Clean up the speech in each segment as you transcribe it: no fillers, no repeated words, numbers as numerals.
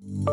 In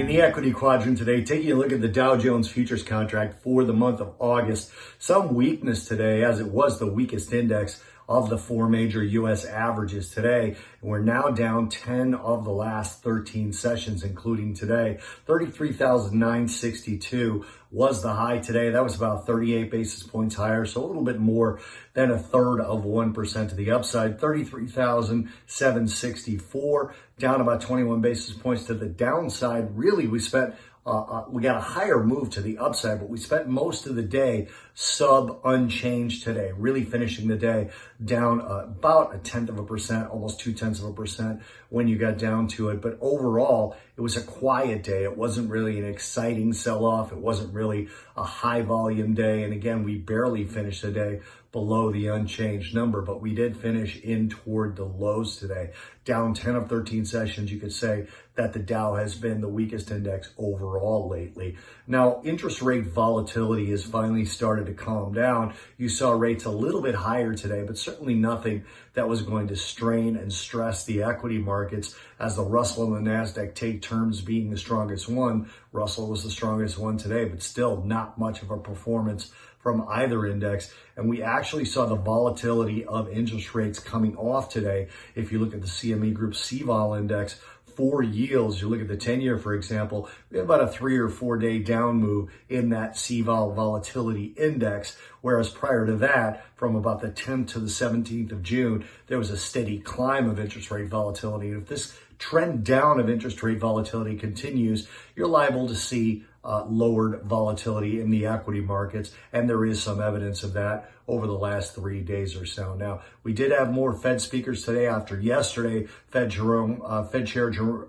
the equity quadrant today, taking a look at the Dow Jones futures contract for the month of August. Some weakness today, as it was the weakest index of the four major U.S. averages today. And we're now down 10 of the last 13 sessions, including today. 33,962 was the high today. That was about 38 basis points higher, so a little bit more than 1/3 of 1% to the upside. 33,764, down about 21 basis points to the downside. Really, we got a higher move to the upside, but we spent most of the day sub unchanged today, really finishing the day down about 0.1%, almost 0.2% when you got down to it. But overall, it was a quiet day. It wasn't really an exciting sell-off. It wasn't really a high volume day. And again, we barely finished the day below the unchanged number, but we did finish in toward the lows today. Down 10 of 13 sessions, you could say that the Dow has been the weakest index overall lately. Now, interest rate volatility has finally started to calm down. You saw rates a little bit higher today, but certainly nothing that was going to strain and stress the equity markets as the Russell and the NASDAQ take turns being the strongest one. Russell was the strongest one today, but still not much of a performance from either index. And we actually saw the volatility of interest rates coming off today. If you look at the CME Group CVOL index, for yields, you look at the 10-year, for example, we have about a 3 or 4 day down move in that CVOL volatility index, whereas prior to that, from about the 10th to the 17th of June, there was a steady climb of interest rate volatility. And if this trend down of interest rate volatility continues, you're liable to see lowered volatility in the equity markets, and there is some evidence of that over the last 3 days or so. Now, we did have more Fed speakers today after yesterday. Fed Chair Jerome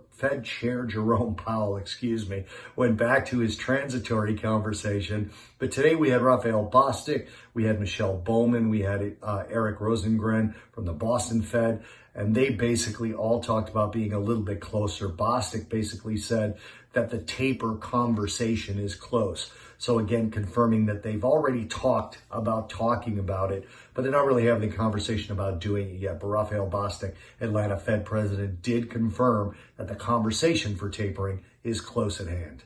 Powell, went back to his transitory conversation. But today we had Raphael Bostic, we had Michelle Bowman, we had Eric Rosengren from the Boston Fed, and they basically all talked about being a little bit closer. Bostic basically said that the taper conversation is close. So again, confirming that they've already talked about talking about it, but they're not really having the conversation about doing it yet. But Raphael Bostic, Atlanta Fed president, did confirm that the conversation for tapering is close at hand.